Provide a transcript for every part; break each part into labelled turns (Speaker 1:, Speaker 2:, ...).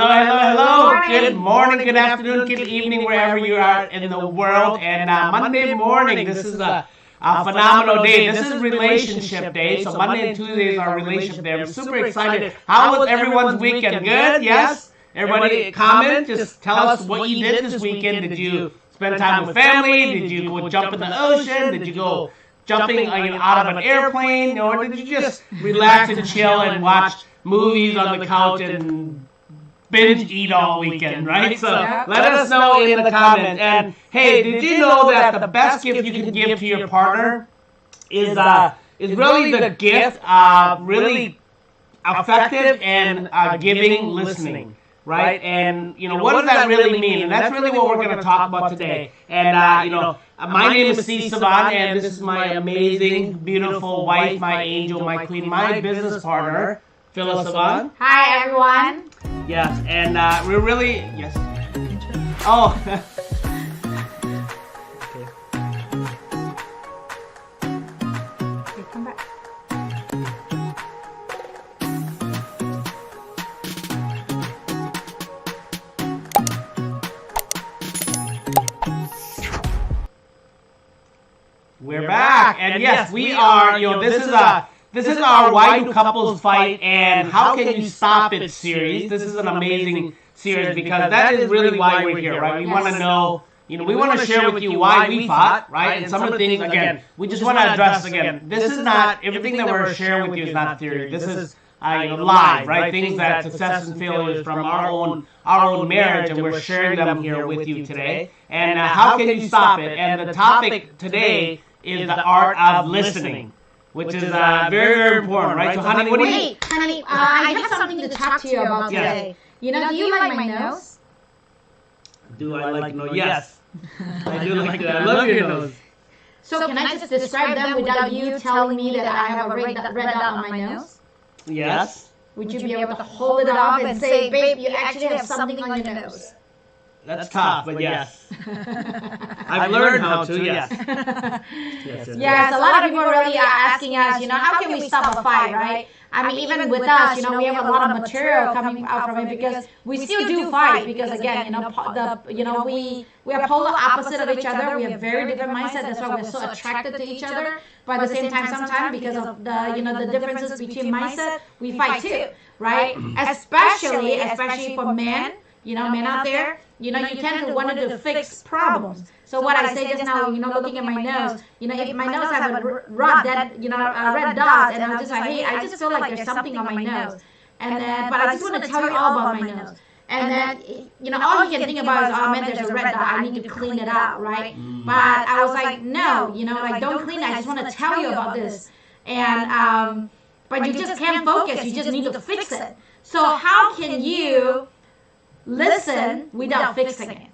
Speaker 1: Hello. Good morning, good afternoon, good evening, wherever you are in the world. And Monday morning, this is a phenomenal day. This is relationship day. So Monday and Tuesday is our relationship day. I'm super excited. How was everyone's weekend? Good? Yes? Everybody comment. Just tell us what you did this weekend. Did you spend time with family? Did you go jump in the ocean? Did you go jumping out of an airplane? Or did you just relax and chill and watch movies on the couch and binge eat all weekend, right? So let us know in the comments. And hey, did you know that the best gift you can give to your partner is really the gift of really effective and giving listening, right? And what does that really mean? And that's really what we're going to talk about today. And my name is Savanh, and this is my amazing, beautiful wife, my angel, my queen, my business partner, Savanh.
Speaker 2: Hi, everyone.
Speaker 1: Yes, and we're really, yes. Oh.
Speaker 2: Okay, come back.
Speaker 1: We're back, and yes, we are, this is our Why Do Couples Fight and How Can You Stop It series. This is an amazing series because that is really why we're here, right? We want to know, we want to share with you why we fought, right? And some of the things, again, we just want to address again. This is not, everything that we're sharing with you is not theory. This is live, right? Things that success and failures from our own marriage, and we're sharing them here with you today. And how can you stop it? And the topic today is the art of listening, which is very, very important, right? So, honey, what do you...
Speaker 2: Wait, honey, I have something to talk to you about today. Do you like my nose?
Speaker 1: Do I like nose? Yes. I do like that. I love your nose.
Speaker 2: So can I just describe them without you telling me that I have a red dot on my nose?
Speaker 1: Yes.
Speaker 2: Would you be able to hold it up and say, babe, you actually have something on your nose?
Speaker 1: That's tough, but yes. I've learned how to, yes.
Speaker 2: Yes, a lot of people really are asking us, how can we stop a fight, right? I mean, even with us, we have a lot of material coming out from it because we still do fight because, again, we are polar opposite of each other. We have very different mindsets. That's why we're so attracted to each other. But at the same time, sometimes because of the differences between mindset, we fight too, right? Especially for men. Men out there, you tend to want to fix problems. So what I say just now, looking at my nose, if my nose has a red dot, and I'm just like, hey, I just feel like there's something on my nose. And then, but I just want to tell you all about my nose. And then, all you can think about is, oh man, there's a red dot, I need to clean it out, right? But I was like, no, don't clean it, I just want to tell you about this. And, but you just can't focus, you just need to fix it. So how can you listen without fixing it?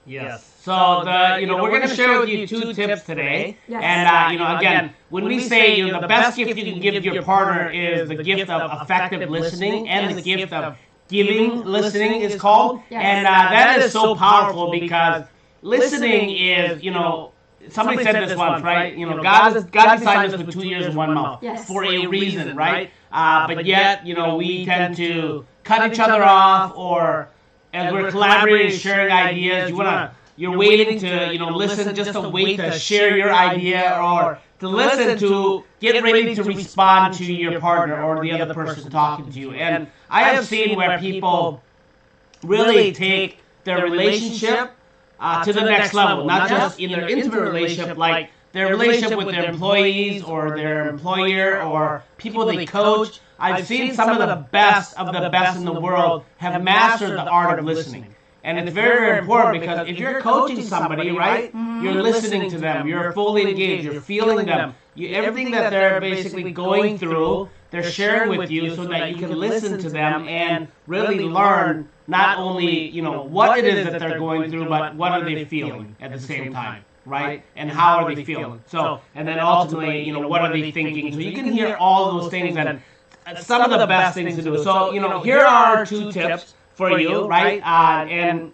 Speaker 1: Yes. So we're going to share with you 2 tips today.
Speaker 2: Yes.
Speaker 1: And again, when we say the best gift you can give your partner is the gift of effective listening, and the gift of giving listening is called.
Speaker 2: Yes.
Speaker 1: And that is so powerful because listening is somebody said this once, right? God designed us with 2 ears and 1 mouth for a reason, right? But yet, we tend to cut each other off, or as we're collaborating, sharing ideas, you're waiting to, listen just to wait to share your idea, or to listen to get ready to respond to your partner or the other person talking to you. And I have seen where people really take their relationship to the next level, not just in their intimate relationship, like their relationship with their employees or their employer or people they coach. I've seen some of the best in the world have mastered the art of listening. And it's very, very important because if you're coaching somebody, right, you're listening to them, you're fully engaged, you're feeling them. Everything that they're basically going through, they're sharing with you so that you can listen to them and really learn not only, what it is that they're going through, but what are they feeling at the same time, right? And how are they feeling? So, and then ultimately, what are they thinking? So you can hear all of those things, and some of the best things to do. So, here are 2 tips for you, right? And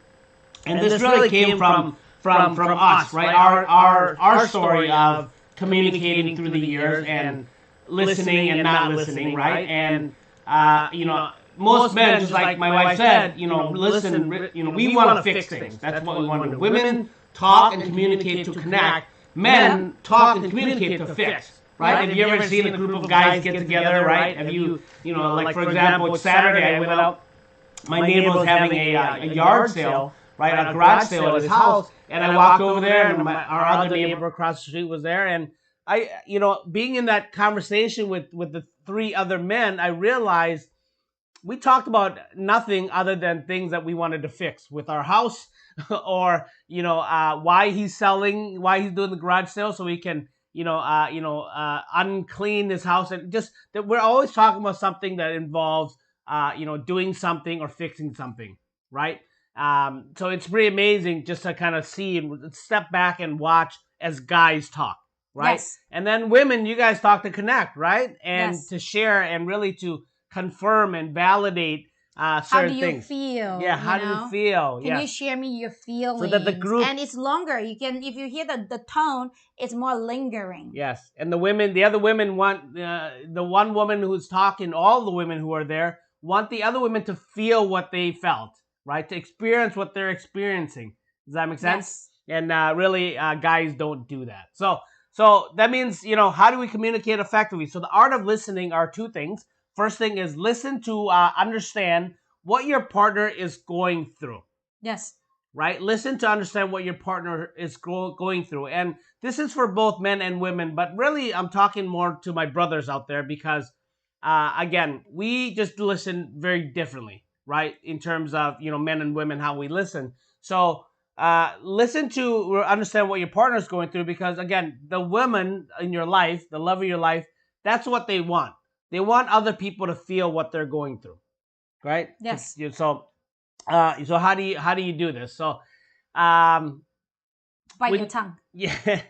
Speaker 1: this really came from us, right? Our story of communicating through the years and listening and not listening, right? And most men, just like my wife said, listen, we want to fix things. That's what we want to do. Women talk and communicate to connect. Men talk and communicate to fix. Right? Have you ever seen a group of guys get together, right? Have you, like for example, it's Saturday, I went out, my neighbor was having a yard sale, right, a garage sale at his house, and I walked over there, and our other neighbor across the street was there, and I, being in that conversation with the three other men, I realized we talked about nothing other than things that we wanted to fix with our house, or why he's doing the garage sale so we can unclean his house, and just that we're always talking about something that involves doing something or fixing something, right? So it's pretty amazing just to kind of see and step back and watch as guys talk, right?
Speaker 2: Yes.
Speaker 1: And then women, you guys talk to connect, right? And
Speaker 2: Yes.
Speaker 1: to share and really to confirm and validate certain things.
Speaker 2: How do you feel?
Speaker 1: Yeah, how do you feel?
Speaker 2: Can you share me your feelings?
Speaker 1: So that the group,
Speaker 2: and it's longer. You can, if you hear the tone, it's more lingering.
Speaker 1: Yes, and the other women want the one woman who's talking. All the women who are there want the other women to feel what they felt, right? To experience what they're experiencing. Does that make sense? Yes. And really, guys don't do that. So that means, how do we communicate effectively? So the art of listening are two things. First thing is listen to understand what your partner is going through.
Speaker 2: Yes.
Speaker 1: Right? Listen to understand what your partner is going through. And this is for both men and women, but really I'm talking more to my brothers out there because, again, we just listen very differently, right? In terms of, men and women, how we listen. So listen to understand what your partner is going through because, again, the women in your life, the love of your life, that's what they want. They want other people to feel what they're going through, right?
Speaker 2: Yes.
Speaker 1: So how do you do this? So,
Speaker 2: bite your tongue.
Speaker 1: Yeah.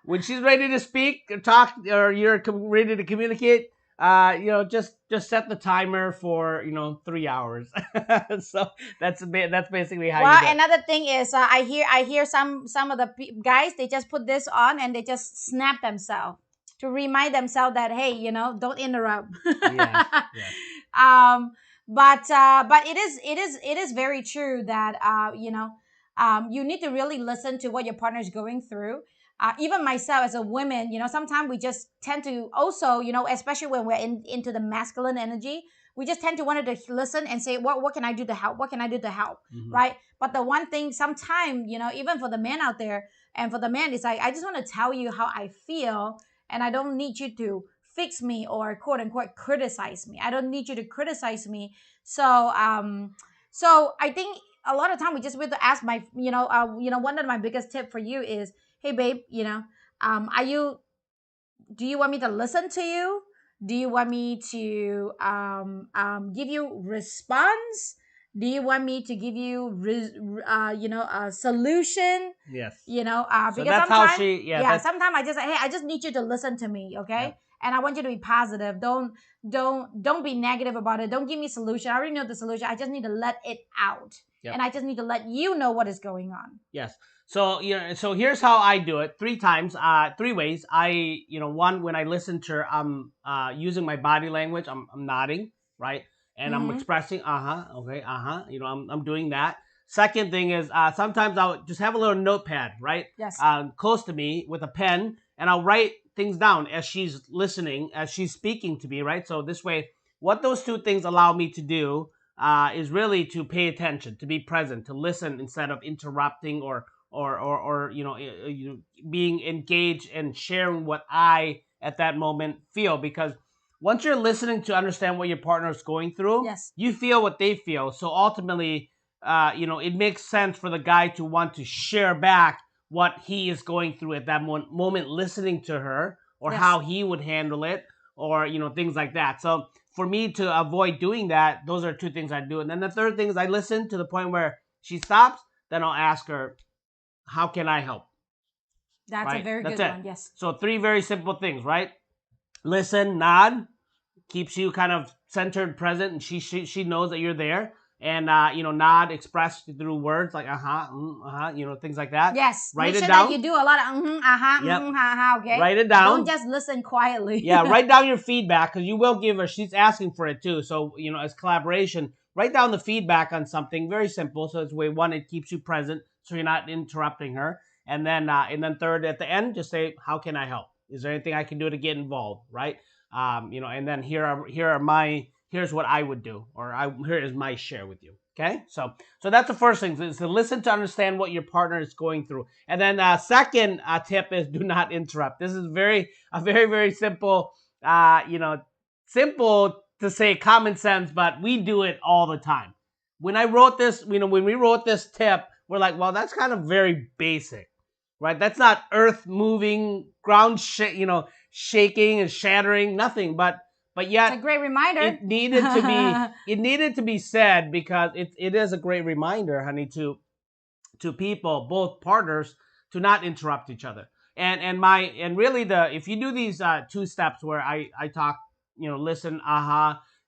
Speaker 1: When she's ready to speak, or talk, or you're ready to communicate, just set the timer for 3 hours. So that's basically how.
Speaker 2: Well,
Speaker 1: you do
Speaker 2: another thing is I hear some of the guys, they just put this on and they just snap themselves to remind themselves that, hey, don't interrupt.
Speaker 1: Yes.
Speaker 2: But it is very true that you need to really listen to what your partner is going through. Even myself as a woman, sometimes we just tend to also, especially when we're into the masculine energy, we just tend to want to listen and say, what can I do to help? What can I do to help? Mm-hmm. Right? But the one thing sometimes, even for the men out there and for the men, it's like, I just want to tell you how I feel. And I don't need you to fix me or quote unquote criticize me. I don't need you to criticize me. So I think a lot of time we just want to ask my, one of my biggest tip for you is, hey babe, do you want me to listen to you? Do you want me to give you response? Do you want me to give you, a solution?
Speaker 1: Yes.
Speaker 2: Because
Speaker 1: so that's how she. Yeah.
Speaker 2: Sometimes I just say, hey, I just need you to listen to me, okay? Yeah. And I want you to be positive. Don't be negative about it. Don't give me solution. I already know the solution. I just need to let it out, and I just need to let you know what is going on.
Speaker 1: Yes. So so here's how I do it. 3 times, 3 ways. I one, when I listen to her, I'm using my body language. I'm nodding, right? And I'm expressing, okay, I'm doing that. Second thing is sometimes I'll just have a little notepad, right?
Speaker 2: Yes.
Speaker 1: Close to me with a pen, and I'll write things down as she's listening, as she's speaking to me, right? So this way, what those 2 things allow me to do is really to pay attention, to be present, to listen instead of interrupting or being engaged and sharing what I at that moment feel. Because once you're listening to understand what your partner is going through,
Speaker 2: yes,
Speaker 1: you feel what they feel. So ultimately, it makes sense for the guy to want to share back what he is going through at that moment, listening to her, or yes, how he would handle it, or things like that. So for me to avoid doing that, those are 2 things I do. And then the third thing is I listen to the point where she stops. Then I'll ask her, how can I help?
Speaker 2: That's right? A very good one. Yes.
Speaker 1: So 3 very simple things, right? Listen, nod, keeps you kind of centered, present, and she knows that you're there. and nod, express through words like things like that.
Speaker 2: Yes.
Speaker 1: Write
Speaker 2: Make
Speaker 1: it
Speaker 2: sure
Speaker 1: down.
Speaker 2: that you do a lot of
Speaker 1: Yep.
Speaker 2: okay?
Speaker 1: Write it down.
Speaker 2: Don't just listen quietly.
Speaker 1: Yeah, write down your feedback, because you will give her. She's asking for it too. So as collaboration, write down the feedback on something very simple. So it's way one, it keeps you present, so you're not interrupting her. And then third, at the end, just say, "How can I help? Is there anything I can do to get involved?" Right? And then here's what I would do, or here is my share with you. Okay, so that's the first thing, is to listen to understand what your partner is going through. And then second tip is, do not interrupt. This is a very, very simple, simple to say, common sense, but we do it all the time. When I wrote this, when we wrote this tip, we're like, well, that's kind of very basic, right? That's not earth moving, ground shaking and shattering, nothing, but yet
Speaker 2: it's a great reminder.
Speaker 1: It needed to be said, because it is a great reminder, honey, to people, both partners, to not interrupt each other. And really, if you do these 2 steps where I talk, listen,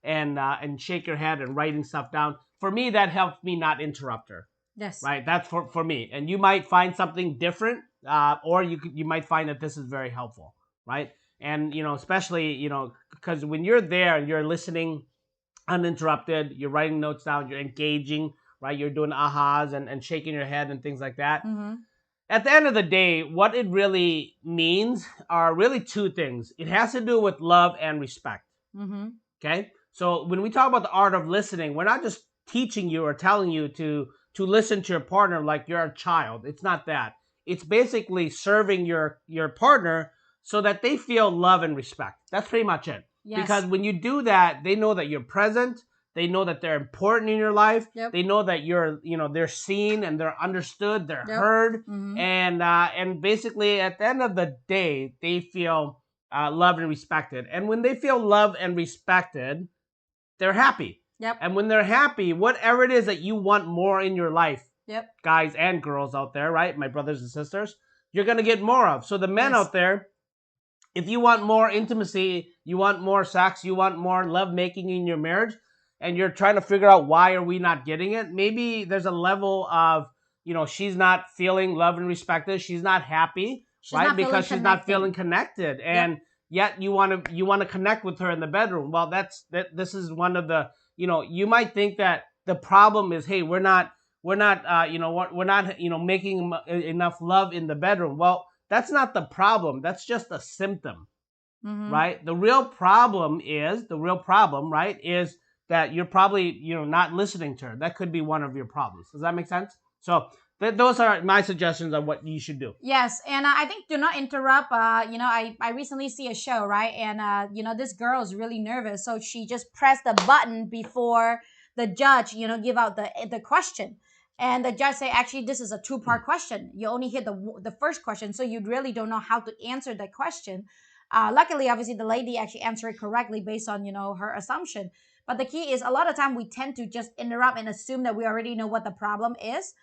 Speaker 1: and shake your head and writing stuff down, for me, that helps me not interrupt her.
Speaker 2: Yes.
Speaker 1: Right. That's for me. And you might find something different, or you might find that this is very helpful. Right. And especially because when you're there and you're listening uninterrupted, you're writing notes down, you're engaging, right? You're doing ahas and shaking your head and things like that.
Speaker 2: Mm-hmm.
Speaker 1: At the end of the day, what it really means are really 2 things. It has to do with love and respect.
Speaker 2: Mm-hmm.
Speaker 1: Okay. So when we talk about the art of listening, we're not just teaching you or telling you to listen to your partner like you're a child. It's not that. It's basically serving your partner so that they feel love and respect. That's pretty much it.
Speaker 2: Yes.
Speaker 1: Because when you do that, they know that you're present. They know that they're important in your life.
Speaker 2: Yep.
Speaker 1: They know that they're seen and they're understood. They're heard.
Speaker 2: Mm-hmm.
Speaker 1: And basically, at the end of the day, they feel loved and respected. And when they feel loved and respected, they're happy.
Speaker 2: Yep.
Speaker 1: And when they're happy, whatever it is that you want more in your life,
Speaker 2: yep,
Speaker 1: guys and girls out there, right? My brothers and sisters, you're going to get more of. So the men out there, if you want more intimacy, you want more sex, you want more love making in your marriage, and you're trying to figure out why are we not getting it, maybe there's a level of, she's not feeling loved and respected. She's not happy, right? Because she's not feeling connected. And yet you want to connect with her in the bedroom. Well, this is one of the, you might think that the problem is, hey, we're not making enough love in the bedroom. Well, that's not the problem. That's just a symptom, right? The real problem, right, is that you're probably, not listening to her. That could be one of your problems. Does that make sense? So those are my suggestions on what you should do.
Speaker 2: Yes, and I think do not interrupt. I recently see a show, right? And this girl is really nervous, so she just pressed the button before the judge, give out the question. And the judge say, actually, this is a 2-part question. You only hit the first question, so you really don't know how to answer the question. Luckily, obviously, the lady actually answered it correctly based on, her assumption. But the key is, a lot of time we tend to just interrupt and assume that we already know what the problem is.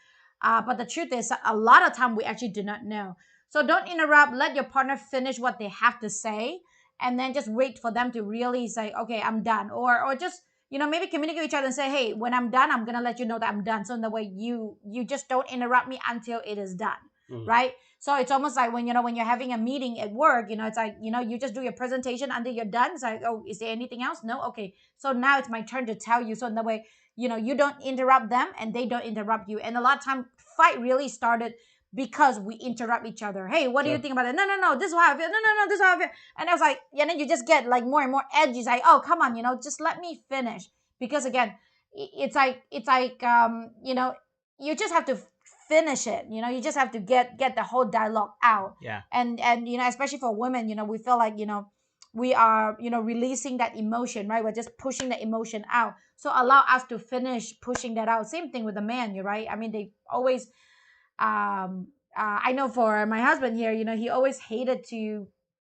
Speaker 2: But the truth is, a lot of time we actually do not know. So don't interrupt. Let your partner finish what they have to say, and then just wait for them to really say, okay, I'm done. Or just, maybe communicate with each other and say, hey, when I'm done, I'm going to let you know that I'm done. So in the way you just don't interrupt me until it is done. Right? So it's almost like when you're having a meeting at work, it's like, you just do your presentation until you're done. It's like, oh, is there anything else? No? Okay. So now it's my turn to tell you. So in the way, you don't interrupt them and they don't interrupt you. And a lot of time, fight really started because we interrupt each other. Hey, what do you think about it? No, this is how I feel. No, this is how I feel. And I was like, and then you just get like more and more edgy. It's like, oh, come on, just let me finish. Because again, it's like, you just have to finish it. You just have to get the whole dialogue out.
Speaker 1: Yeah.
Speaker 2: And especially for women, we feel like, we are, releasing that emotion, right? We're just pushing the emotion out. So allow us to finish pushing that out. Same thing with the man, you're right. I mean, they always, I know for my husband here, he always hated to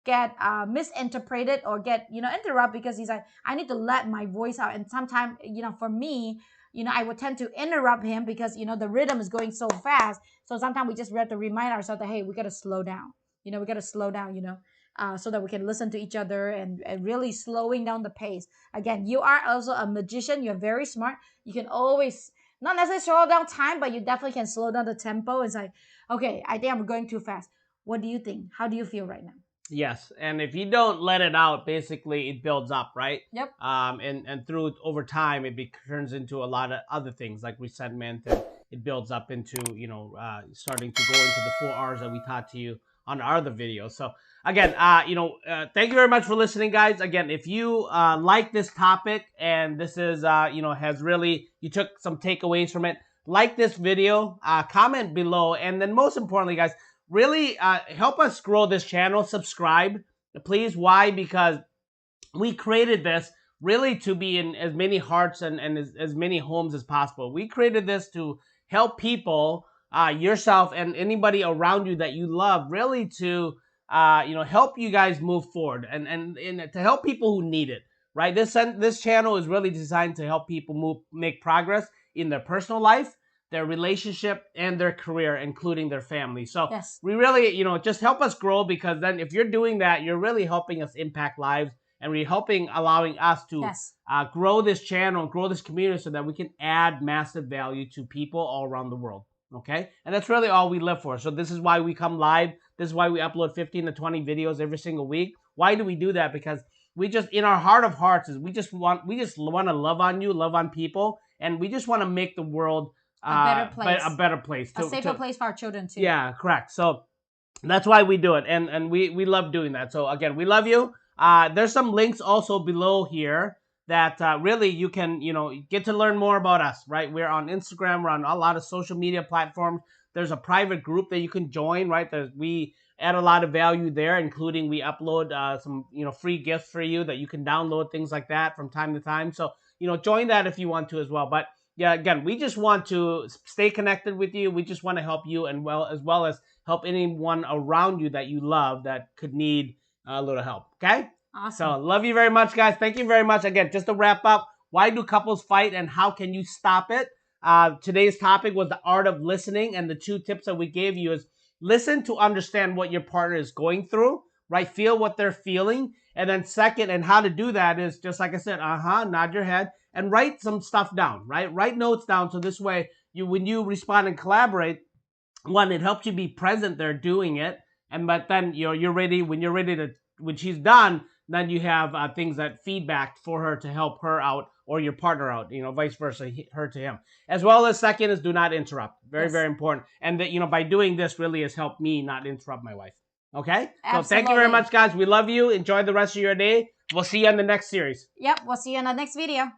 Speaker 2: get misinterpreted or get, interrupt, because he's like, I need to let my voice out. And sometimes, for me, I would tend to interrupt him because, the rhythm is going so fast. So sometimes we just have to remind ourselves that, hey, we got to slow down. We got to slow down, so that we can listen to each other and really slowing down the pace. Again, you are also a magician. You're very smart. You can always not necessarily slow down time, but you definitely can slow down the tempo. It's like, okay, I think I'm going too fast. What do you think? How do you feel right now?
Speaker 1: Yes, and if you don't let it out, basically it builds up, right?
Speaker 2: Yep.
Speaker 1: And through over time, turns into a lot of other things like resentment, and it builds up into starting to go into the 4 hours that we taught to you on our other videos. So again, thank you very much for listening, guys. Again, if you like this topic and this is has really you took some takeaways from it, like this video, comment below, and then most importantly, guys, really help us grow this channel. Subscribe, please. Why? Because we created this really to be in as many hearts and as many homes as possible. We created this to help people, yourself and anybody around you that you love, really to help you guys move forward and to help people who need it. Right? This channel is really designed to help people make progress in their personal life, their relationship, and their career, including their family. So
Speaker 2: Yes.
Speaker 1: we really, just help us grow, because then if you're doing that, you're really helping us impact lives, and we're allowing us to
Speaker 2: Yes.
Speaker 1: grow this channel and grow this community so that we can add massive value to people all around the world. Okay? And that's really all we live for. So this is why we come live. This is why we upload 15 to 20 videos every single week. Why do we do that? Because we just, in our heart of hearts, is we just want to love on you, love on people, and we just want to make the world
Speaker 2: a better place.
Speaker 1: A
Speaker 2: safer place for our children too.
Speaker 1: Yeah, correct. So that's why we do it, and we love doing that. So again, we love you. There's some links also below here that really you can get to learn more about us. Right, we're on Instagram, we're on a lot of social media platforms. There's a private group that you can join. Right, we add a lot of value there, including we upload some free gifts for you that you can download, things like that from time to time. So join that if you want to as well. But yeah, again, we just want to stay connected with you. We just want to help you, and as well as help anyone around you that you love that could need a little help. Okay?
Speaker 2: Awesome.
Speaker 1: So love you very much, guys. Thank you very much. Again, just to wrap up, why do couples fight and how can you stop it? Today's topic was the art of listening, and the 2 tips that we gave you is listen to understand what your partner is going through, right? Feel what they're feeling. And then second, and how to do that is just like I said, nod your head and write some stuff down, right? Write notes down, so this way when you respond and collaborate, one, it helps you be present there doing it, but then you're ready when she's done, then you have things that feedback for her to help her out or your partner out, vice versa, her to him. As well as second is do not interrupt. Very, very important. And that, by doing this really has helped me not interrupt my wife. Okay?
Speaker 2: Absolutely.
Speaker 1: So thank you very much, guys. We love you. Enjoy the rest of your day. We'll see you in the next series.
Speaker 2: Yep, we'll see you in the next video.